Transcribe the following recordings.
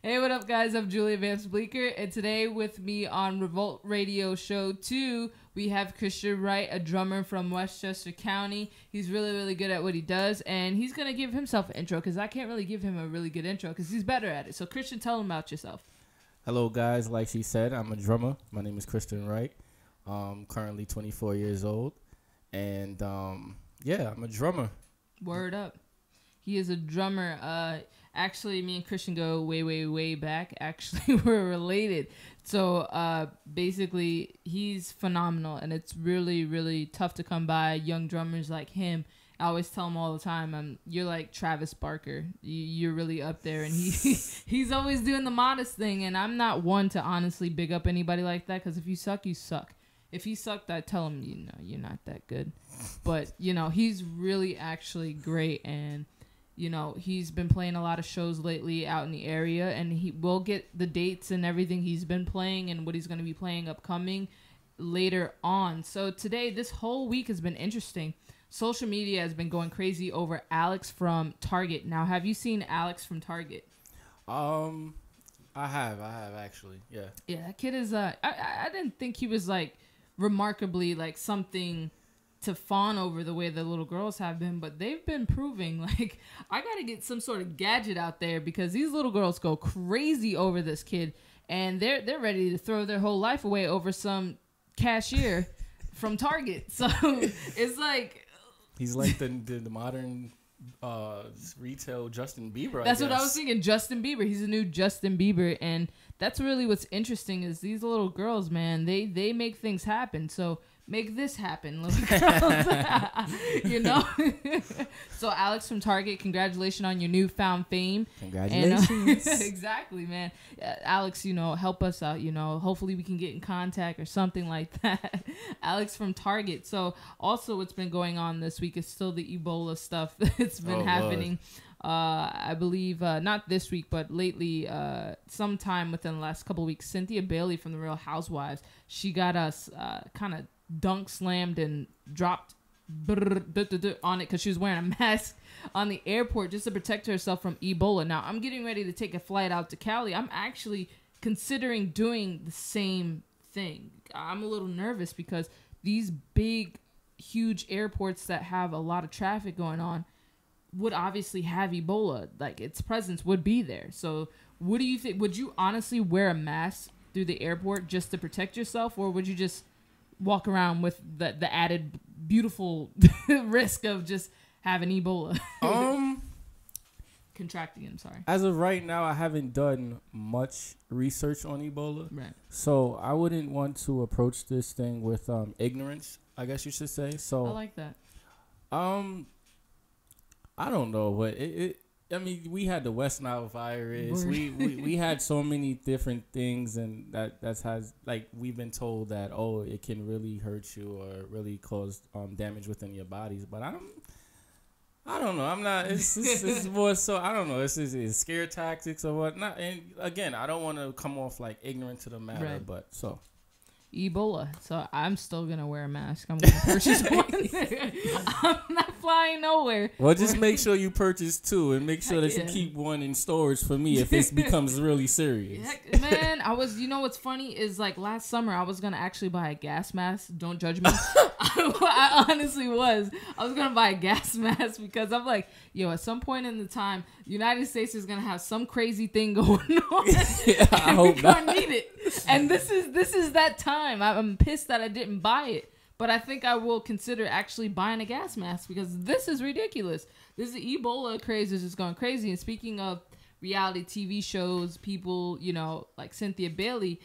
Hey, what up, guys? I'm Julia Vamps Bleeker, and today with me on Revolt Radio Show 2, we have Christian Wright, a drummer from Westchester County. He's really, really good at what he does, and he's going to give himself an intro, because I can't really give him a really good intro, because he's better at it. So, Christian, tell him about yourself. Hello, guys. Like she said, I'm a drummer. My name is Christian Wright. Currently 24 years old, and yeah, I'm a drummer. Word up. He is a drummer. Actually, me and Christian go way, way, way back. Actually, we're related. So basically, he's phenomenal, and it's really, really tough to come by young drummers like him. I always tell him all the time, you're like Travis Barker. You're really up there, and he's always doing the modest thing, and I'm not one to honestly big up anybody like that, because if you suck, you suck. If he sucked, I'd tell him, you're not that good. But, he's really actually great, and he's been playing a lot of shows lately out in the area, and he will get the dates and everything he's been playing and what he's going to be playing upcoming later on. So today, this whole week has been interesting. Social media has been going crazy over Alex from Target. Now, have you seen Alex from Target? I have actually. Yeah. Yeah, that kid is, I didn't think he was like remarkably like something to fawn over the way the little girls have been, but they've been proving like I gotta get some sort of gadget out there, because these little girls go crazy over this kid, and they're ready to throw their whole life away over some cashier from Target. So it's like he's like the modern retail Justin Bieber. That's what I was thinking. Justin Bieber. He's a new Justin Bieber, and that's really what's interesting is these little girls, man. They make things happen. So make this happen, little girls. So Alex from Target, congratulations on your newfound fame. Congratulations. And, exactly, man. Alex, help us out. Hopefully we can get in contact or something like that. Alex from Target. So also what's been going on this week is still the Ebola stuff that's been happening. I believe not this week, but lately, sometime within the last couple of weeks, Cynthia Bailey from the Real Housewives, she got us kind of dunk slammed and dropped on it because she was wearing a mask on the airport just to protect herself from Ebola. Now, I'm getting ready to take a flight out to Cali. I'm actually considering doing the same thing. I'm a little nervous because these big, huge airports that have a lot of traffic going on would obviously have Ebola. Like, its presence would be there. So what do you think? Would you honestly wear a mask through the airport just to protect yourself, or would you just walk around with the added beautiful risk of just having Ebola? Contracting, I'm sorry. As of right now, I haven't done much research on Ebola. Right. So I wouldn't want to approach this thing with ignorance, I guess you should say. So I like that. I don't know, but I mean, we had the West Nile virus. We had so many different things, and that's has like we've been told that it can really hurt you or really cause damage within your bodies. But I don't know. I'm not. It's more so. I don't know. It's scare tactics or whatnot. And again, I don't want to come off like ignorant to the matter. Right. But so. Ebola. So I'm still going to wear a mask. I'm going to purchase one. I'm not flying nowhere. Well, just make sure you purchase two and make sure that you keep one in storage for me if it becomes really serious. Heck, man, what's funny is like last summer I was going to actually buy a gas mask. Don't judge me. I honestly was. I was going to buy a gas mask because I'm like, at some point in the time, the United States is going to have some crazy thing going on. Yeah, I hope not. We're going to need it. And this is that time. I'm pissed that I didn't buy it, but I think I will consider actually buying a gas mask because this is ridiculous. This Ebola craze is just going crazy. And speaking of reality TV shows, people, like Cynthia Bailey,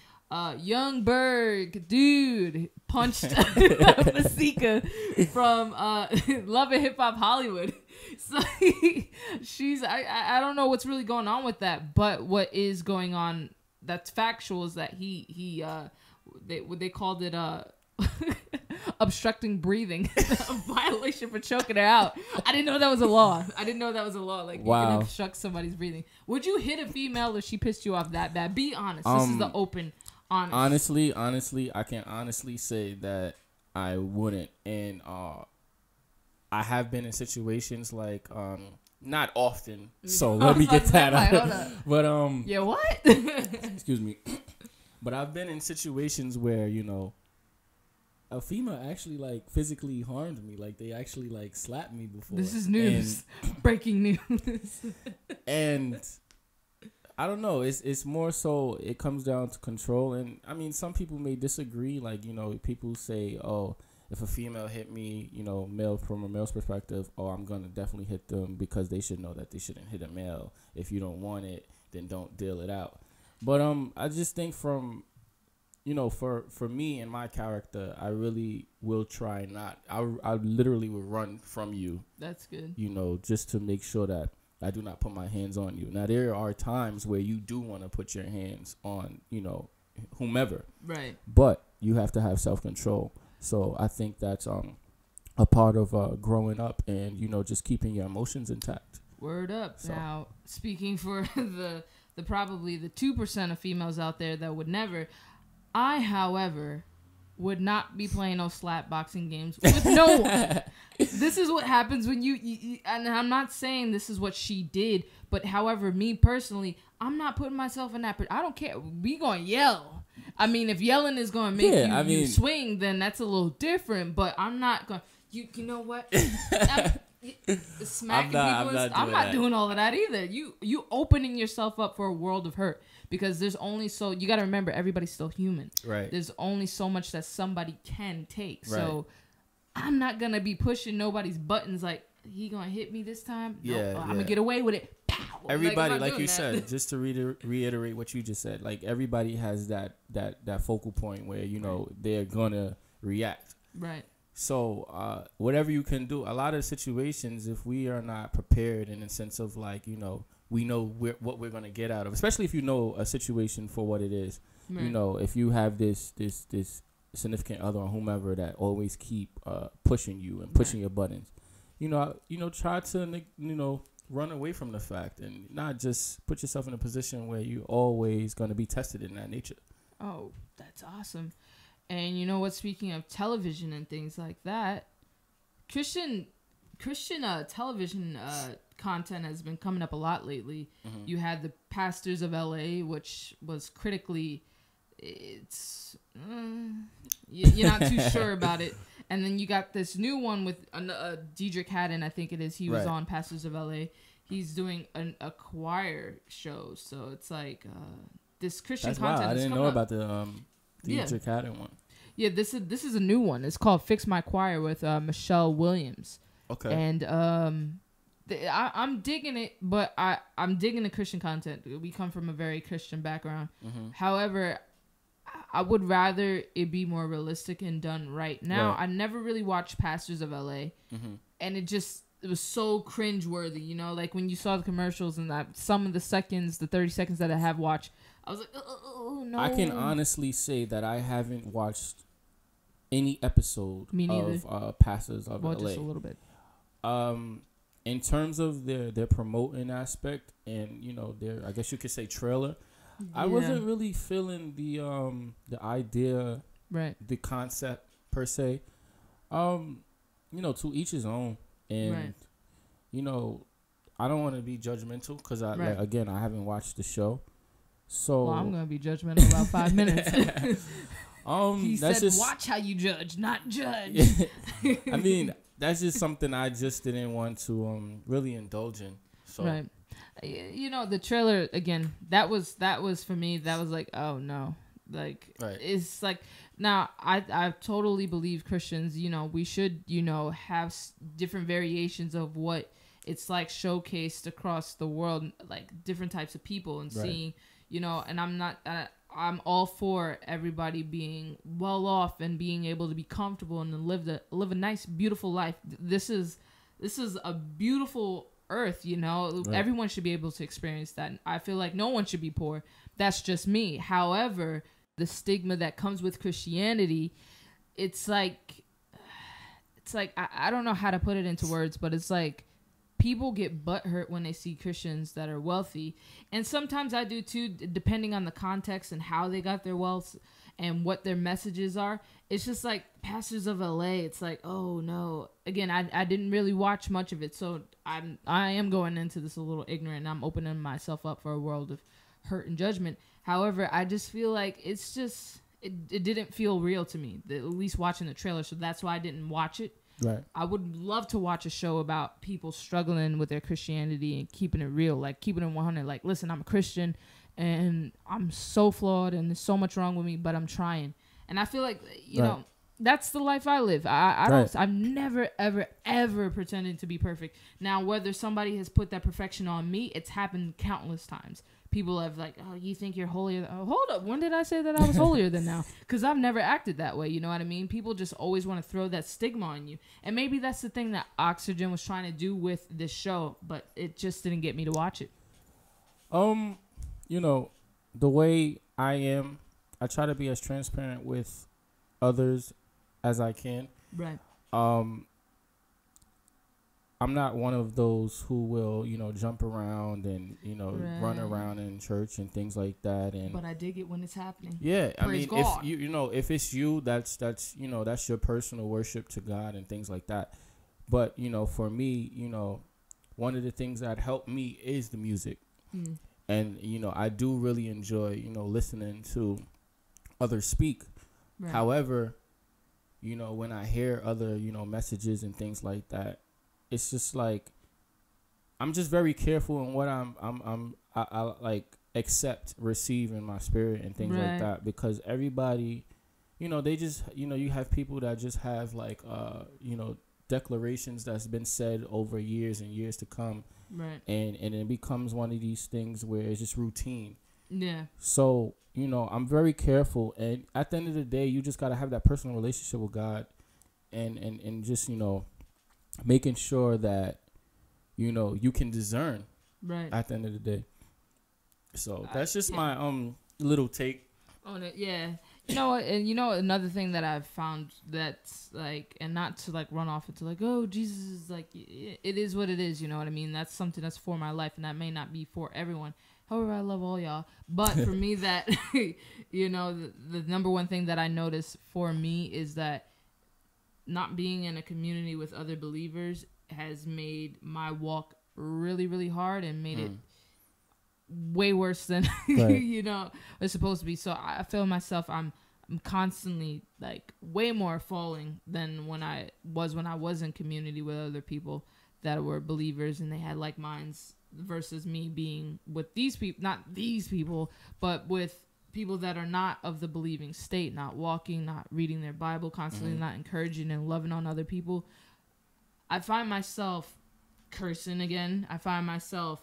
young Berg, dude, punched Masika from Love and Hip Hop Hollywood. So I don't know what's really going on with that, but what is going on that's factual is that they called it obstructing breathing, a violation for choking her out. I didn't know that was a law. Like, wow. You can obstruct somebody's breathing. Would you hit a female if she pissed you off that bad? Be honest. This is the open, honest. Honestly, I can honestly say that I wouldn't. And I have been in situations like not often, so let me get that out. But yeah, what? excuse me. But I've been in situations where, you know, a female actually like physically harmed me. Like they actually like slapped me before. This is news. Breaking news. And I don't know. It's more so it comes down to control. And I mean, some people may disagree. Like, you know, people say, oh, if a female hit me, you know, male from a male's perspective, oh, I'm gonna definitely hit them because they should know that they shouldn't hit a male. If you don't want it, then don't deal it out. But I just think from, you know, for me and my character, I really will try not. I literally will run from you. That's good. You know, just to make sure that I do not put my hands on you. Now, there are times where you do want to put your hands on, you know, whomever. Right. But you have to have self-control. So I think that's a part of growing up and, you know, just keeping your emotions intact. Word up. So. Now, speaking for the probably the 2% of females out there that would never, I, however, would not be playing no slap boxing games with no one. This is what happens when you, and I'm not saying this is what she did, but however, me personally, I'm not putting myself in that. I don't care. We gonna yell. I mean, if yelling is gonna make you swing, then that's a little different. But I'm not gonna. You know what? Smacking I'm not doing all of that either. You opening yourself up for a world of hurt because there's only so you got to remember everybody's still human. Right. There's only so much that somebody can take. Right. So I'm not gonna be pushing nobody's buttons like he gonna hit me this time. No, I'm gonna get away with it. Pow. Everybody, like you said, just to reiterate what you just said, like everybody has that focal point where, you know, they're gonna react. Right. So whatever you can do, a lot of situations, if we are not prepared in the sense of like, you know, we know what we're going to get out of, especially if you know a situation for what it is. Right. You know, if you have this significant other or whomever that always keep pushing you and pushing your buttons, you know, try to, you know, run away from the fact and not just put yourself in a position where you're always going to be tested in that nature. Oh, that's awesome. And you know what? Speaking of television and things like that, Christian television content has been coming up a lot lately. Mm-hmm. You had the Pastors of LA, which was critically, you're not too sure about it. And then you got this new one with Diedrich Haddon, I think it is. He was on Pastors of LA. He's doing a choir show, so it's like this Christian That's content. Wow. I didn't know about the Diedrich Haddon one. Yeah, this is a new one. It's called Fix My Choir with Michelle Williams. Okay. And I'm digging it, but I'm digging the Christian content. We come from a very Christian background. Mm-hmm. However, I would rather it be more realistic and done right. Now, I never really watched Pastors of LA, mm-hmm. and it was so cringeworthy, you know? Like, when you saw the commercials and some of the 30 seconds that I have watched, I was like, oh, no. I can honestly say that I haven't watched any episode of Pastors of LA. Just a little bit. In terms of their promoting aspect and, you know, their, I guess you could say, trailer, I wasn't really feeling the idea, the concept per se. You know, to each his own. And, you know, I don't want to be judgmental because, again, I haven't watched the show. So I'm going to be judgmental in about 5 minutes. He said, watch how you judge, not judge. I mean, that's just something I just didn't want to really indulge in. So. Right. You know, the trailer, again, that was for me, that was like, oh, no. Like, it's like, now, I totally believe Christians, you know, we should, you know, have different variations of what it's like showcased across the world, like different types of people and seeing, you know, and I'm all for everybody being well off and being able to be comfortable and live a nice, beautiful life. This is a beautiful earth, you know. Everyone should be able to experience that. I feel like no one should be poor. That's just me. However, the stigma that comes with Christianity, it's like I don't know how to put it into words, but it's like people get butthurt when they see Christians that are wealthy. And sometimes I do too, depending on the context and how they got their wealth and what their messages are. It's just like pastors of LA. It's like, oh no. Again, I didn't really watch much of it. So I am going into this a little ignorant, and I'm opening myself up for a world of hurt and judgment. However, I just feel like it's just, it didn't feel real to me, at least watching the trailer. So that's why I didn't watch it. Right. I would love to watch a show about people struggling with their Christianity and keeping it real, like keeping it 100. Like, listen, I'm a Christian and I'm so flawed and there's so much wrong with me, but I'm trying. And I feel like, you know, that's the life I live. I've never, ever, ever pretended to be perfect. Now, whether somebody has put that perfection on me, it's happened countless times. People have like, oh, you think you're holier? Oh, hold up. When did I say that I was holier than now? Because I've never acted that way. You know what I mean? People just always want to throw that stigma on you. And maybe that's the thing that Oxygen was trying to do with this show, but it just didn't get me to watch it. You know, the way I am, I try to be as transparent with others as I can. Right. I'm not one of those who will, you know, jump around and, you know, run around in church and things like that. And but I dig it when it's happening. Yeah, Praise I mean, God. if you know, if it's you, that's you know, that's your personal worship to God and things like that. But you know, for me, you know, one of the things that helped me is the music, and you know, I do really enjoy, you know, listening to others speak. Right. However, you know, when I hear other, you know, messages and things like that, it's just like I'm just very careful in what I like receive in my spirit and things like that, because everybody, you know, they just, you know, you have people that just have like you know, declarations that's been said over years and years to come, right? And it becomes one of these things where it's just routine. Yeah. So, you know, I'm very careful, and at the end of the day, you just gotta have that personal relationship with God, and just, you know, making sure that, you know, you can discern at the end of the day. So that's just my little take on it. Yeah. You know what? And you know, another thing that I've found that's like, and not to like run off into like, oh, Jesus is like, it is what it is. You know what I mean? That's something that's for my life, and that may not be for everyone. However, I love all y'all. But for me, that, you know, the number one thing that I notice for me is that not being in a community with other believers has made my walk really, really hard and made it way worse than, you know, it's supposed to be. So I feel myself, I'm constantly like way more falling than when I was in community with other people that were believers and they had like minds, versus me being with these people, not these people, but with people that are not of the believing state, not walking, not reading their Bible constantly, not encouraging and loving on other people. I find myself cursing again. I find myself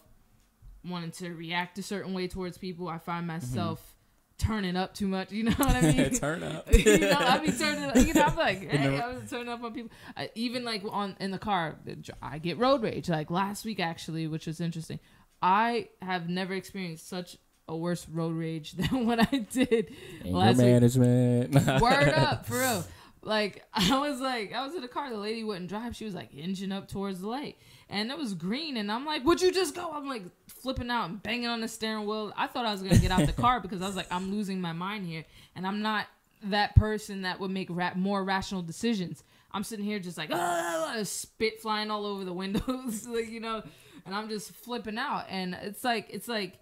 wanting to react a certain way towards people. I find myself turning up too much. You know what I mean? Turn up. You know, I be turning up. You know, I'm like, hey, I was turning up on people. Even like in the car, I get road rage. Like last week, actually, which was interesting. I have never experienced such a worse road rage than what I did last management. week. Word up, for real. Like, I was in the car, the lady wouldn't drive. She was like engine up towards the light. And it was green, and I'm like, would you just go? I'm like flipping out and banging on the steering wheel. I thought I was going to get out the car because I was like, I'm losing my mind here. And I'm not that person that would make more rational decisions. I'm sitting here just like, spit flying all over the windows, like, you know, and I'm just flipping out. And it's like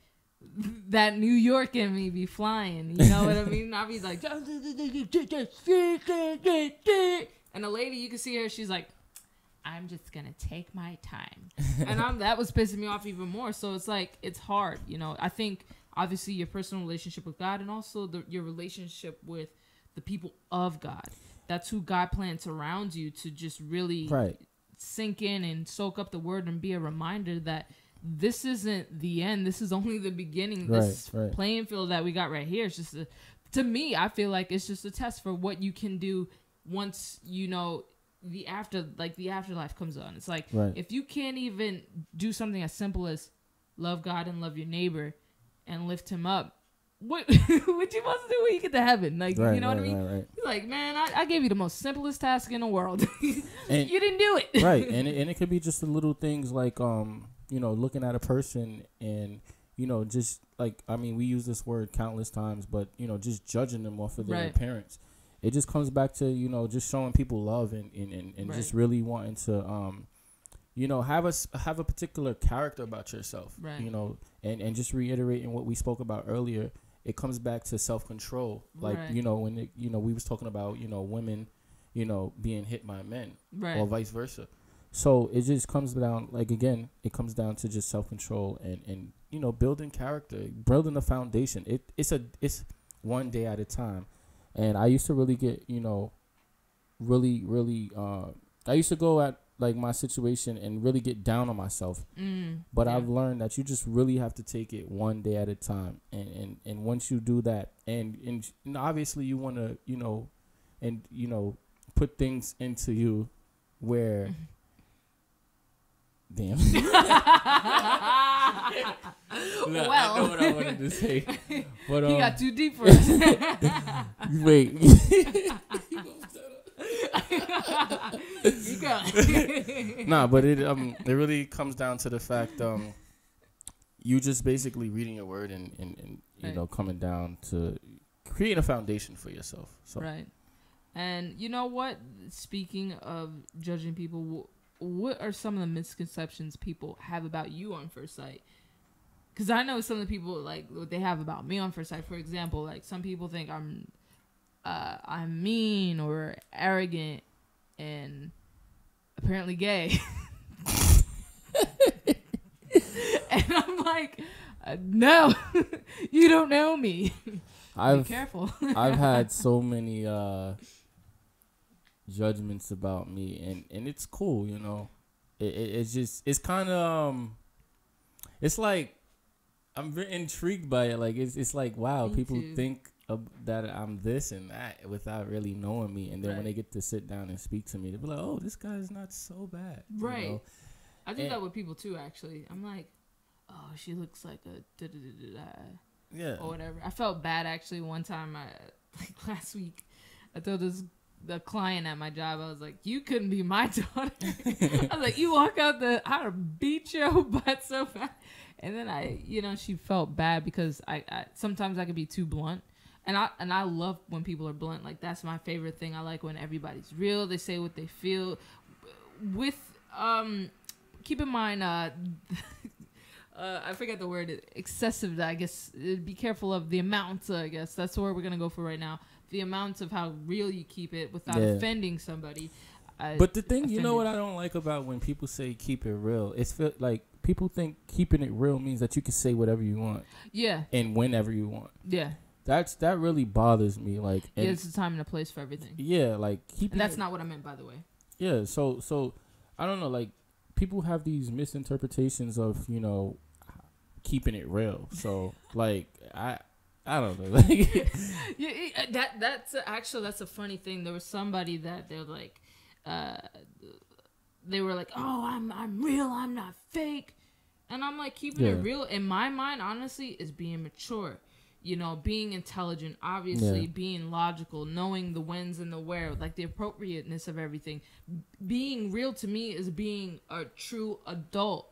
that New York in me be flying, you know what I mean? I'll be like, and the lady, you can see her, she's like, I'm just gonna take my time. And that was pissing me off even more. So it's like, it's hard, you know. I think obviously your personal relationship with God, and also your relationship with the people of God, that's who God plants around you to just really sink in and soak up the word and be a reminder that this isn't the end. This is only the beginning. This playing field that we got right here is just to me, I feel like it's just a test for what you can do once, you know, the afterlife comes on. It's like, if you can't even do something as simple as love God and love your neighbor and lift him up, what what you supposed to do when you get to heaven? Like, Right, you know what I right, mean? right. He's like, man, I gave you the most simplest task in the world. And- you didn't do it. Right, and it could be just the little things like looking at a person and just like, I mean, we use this word countless times, but just judging them off of their Right. appearance. It just comes back to just showing people love and Right. just really wanting to have a particular character about yourself. Right. And just reiterating what we spoke about earlier, it comes back to self-control. Like, Right. when we was talking about women being hit by men, Right. or vice versa. So it just comes down, like, again, it comes down to just self-control and building character, building a foundation. It's one day at a time. And I used to really get, I used to go at like my situation and really get down on myself. But yeah. I've learned that you just really have to take it one day at a time. And once you do that, and obviously you want to, put things into you where, damn. Well, I know what I wanted to say, but he got too deep for us. wait. You go. Nah, but it really comes down to the fact you just basically reading your word and Right. coming down to creating a foundation for yourself. So Right. And you know what? Speaking of judging people, what are some of the misconceptions people have about you on first sight? Because I know some of the people, like, what they have about me on first sight. For example, like, some people think I'm mean or arrogant and apparently gay. And I'm like, no, you don't know me. Be careful. I've had so many judgments about me, and it's cool, it's just, it's kind of it's like I'm very intrigued by it. Like, it's like, wow, Me people too. think that I'm this and that without really knowing me, and then when Right. they get to sit down and speak to me, they'll be like, oh, this guy's not so bad. Right. I do And- that with people too, actually. I'm like, oh, she looks like a da-da-da-da-da, Yeah. or whatever. I felt bad, actually, one time, like last week. I told the client at my job, I was like, you couldn't be my daughter. I was like, you walk out I'd beat your butt so fast. And then she felt bad because I sometimes I can be too blunt. And I love when people are blunt. Like, that's my favorite thing. I like when everybody's real. They say what they feel. With keep in mind, I forget the word, excessive. I guess be careful of the amount. I guess that's the word we're gonna go for right now. The amount of how real you keep it without offending somebody. But the thing, what I don't like about when people say keep it real, it's feel like people think keeping it real means that you can say whatever you want. Yeah. And whenever you want. Yeah. That really bothers me. Like, and it's a time and a place for everything. Yeah, like keeping. And that's not what I meant, by the way. Yeah. So I don't know. Like, people have these misinterpretations of keeping it real. So like I don't know. Like, that's a funny thing. There was somebody that they're like, they were like, oh, I'm real, I'm not fake, and I'm like, keeping it real in my mind, honestly, is being mature. Being intelligent, obviously, being logical, knowing the whens and the where, like the appropriateness of everything. Being real to me is being a true adult,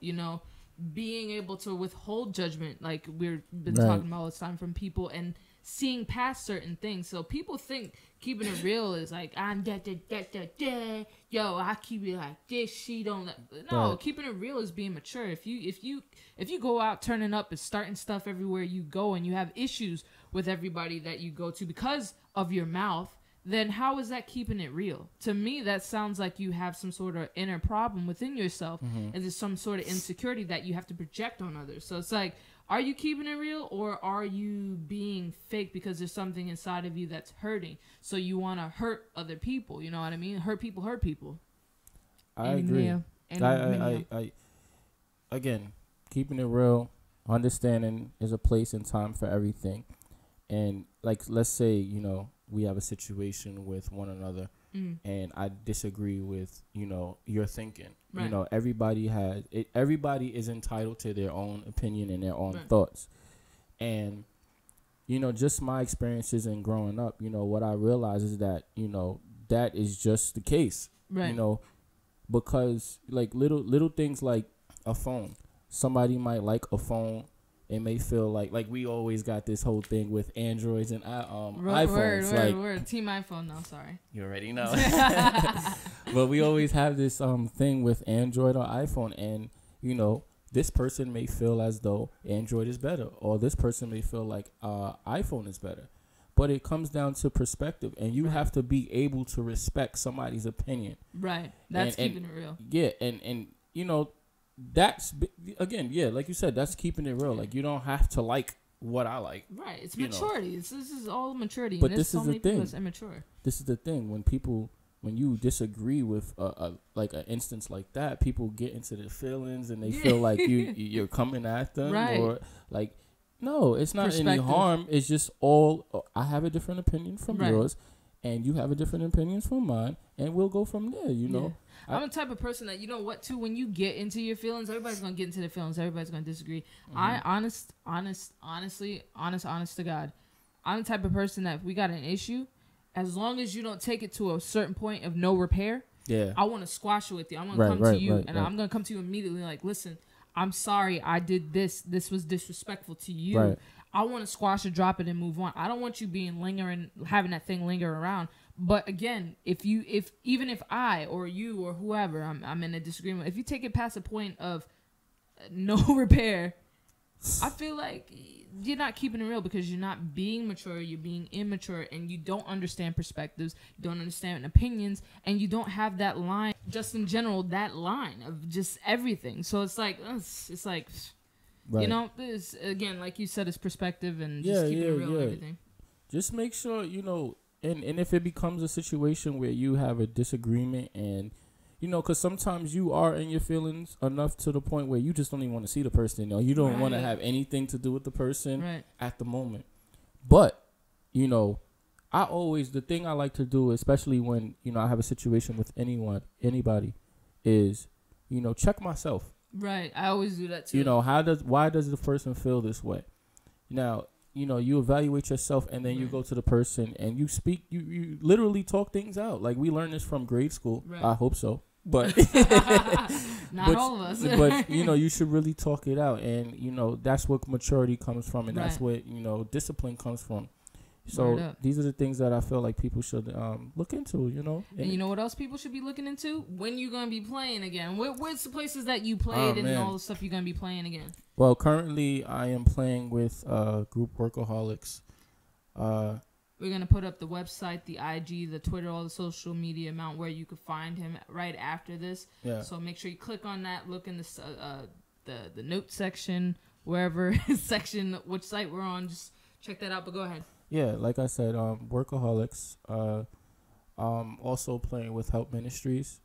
being able to withhold judgment, like we've been talking about all this time, from people, and seeing past certain things. So people think keeping it real is like, I'm yo, I keep it like this, she don't no, keeping it real is being mature. If you go out turning up and starting stuff everywhere you go, and you have issues with everybody that you go to because of your mouth, then how is that keeping it real? To me, that sounds like you have some sort of inner problem within yourself, and there's some sort of insecurity that you have to project on others. So it's like, are you keeping it real, or are you being fake because there's something inside of you that's hurting? So you want to hurt other people, you know what I mean? Hurt people. I agree. I again, keeping it real, understanding there's a place and time for everything. And like, let's say, we have a situation with one another, and I disagree with, your thinking. Right. Everybody is entitled to their own opinion and their own thoughts. And just my experiences and growing up, what I realize is that, that is just the case, right. Because like little things like a phone, somebody might like a phone. It may feel like we always got this whole thing with Androids and iPhones. Word. Team iPhone, no, sorry. You already know. But we always have this thing with Android or iPhone, and this person may feel as though Android is better, or this person may feel like iPhone is better. But it comes down to perspective, and you have to be able to respect somebody's opinion. Right. That's keeping it real. Yeah, and that's, again, yeah, like you said, that's keeping it real. Like, you don't have to like what I like. Right. It's maturity. This is all maturity. But and this is the thing. That's immature. This is the thing. When you disagree with like an instance like that, people get into their feelings and they feel like you're coming at them, right. Or like, no, it's not any harm. It's just I have a different opinion from yours, and you have a different opinion from mine, and we'll go from there. Yeah. I'm the type of person that, too, when you get into your feelings, everybody's going to get into their feelings. Everybody's going to disagree. Honestly, honest to God, I'm the type of person that if we got an issue, as long as you don't take it to a certain point of no repair, I want to squash it with you. I'm going to come to you, and I'm going to come to you immediately like, listen, I'm sorry I did this. This was disrespectful to you. Right. I want to squash it, drop it, and move on. I don't want you having that thing linger around. But again, even if I or you or whoever I'm in a disagreement, if you take it past a point of no repair, I feel like you're not keeping it real, because you're not being mature, you're being immature, and you don't understand perspectives, you don't understand opinions, and you don't have that line, just in general, that line of just everything. So it's like, right. It's, again, like you said, it's perspective and just keeping it real and everything. Just make sure, and if it becomes a situation where you have a disagreement and, because sometimes you are in your feelings enough to the point where you just don't even want to see the person. You don't want to have anything to do with the person at the moment. But, the thing I like to do, especially when, I have a situation with anybody, is, check myself. Right. I always do that too. Why does the person feel this way? Now, you evaluate yourself, and then you go to the person and you speak, you literally talk things out. Like, we learned this from grade school. Right. I hope so. But not all of us. But you should really talk it out, and that's what maturity comes from, and that's what discipline comes from. So these are the things that I feel like people should look into, And you know what else people should be looking into? When you're going to be playing again. Where's the places that you played and all the stuff you're going to be playing again? Well, currently I am playing with group Workaholics. We're going to put up the website, the IG, the Twitter, all the social media amount where you could find him right after this. Yeah. So make sure you click on that, look in the note section, wherever section, which site we're on. Just check that out, but go ahead. Yeah, like I said, Workaholics. Also playing with Help Ministries.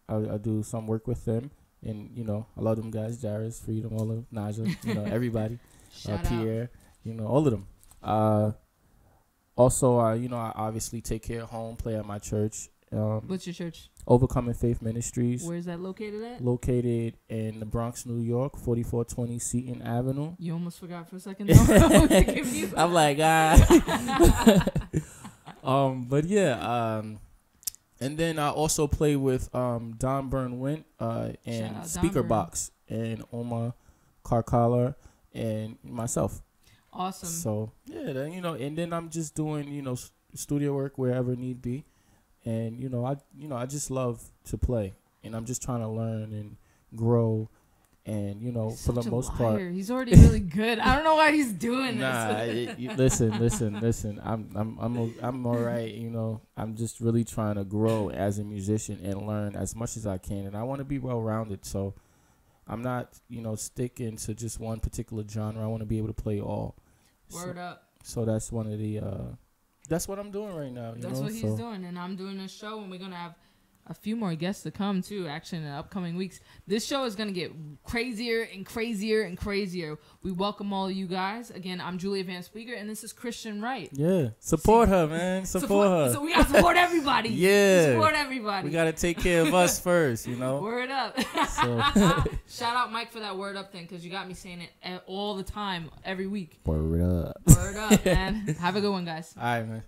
I do some work with them, and I love them guys. Jairus, Freedom, all of Naja, everybody, Pierre, all of them. Also, I obviously take care of home, play at my church. What's your church? Overcoming Faith Ministries. Where's that located at? Located in the Bronx, New York, 4420 Seton Avenue. You almost forgot for a second. I'm like, but yeah, and then I also play with Don Byrne-Wint and Speaker Box and Omar Karkala and myself. Awesome. So yeah, and then I'm just doing studio work wherever need be. And I just love to play, and I'm just trying to learn and grow, and for the most part, he's already really good. I don't know why he's doing this. Listen. I'm all right. I'm just really trying to grow as a musician and learn as much as I can, and I want to be well rounded. So I'm not sticking to just one particular genre. I want to be able to play all. Word up. So that's one of the. That's what I'm doing right now. That's what he's doing, and I'm doing a show, and we're gonna have a few more guests to come too, actually, in the upcoming weeks. This show is going to get crazier and crazier and crazier. We welcome all of you guys. Again, I'm Julia Vamps Bleeker, and this is Christian Wright. Yeah. Support her, man. Support her. So we got to support everybody. Yeah. Support everybody. We got to take care of us first, you know? Word up. So. Shout out Mike for that word up thing, because you got me saying it all the time, every week. Word up. Word up, man. Have a good one, guys. All right, man.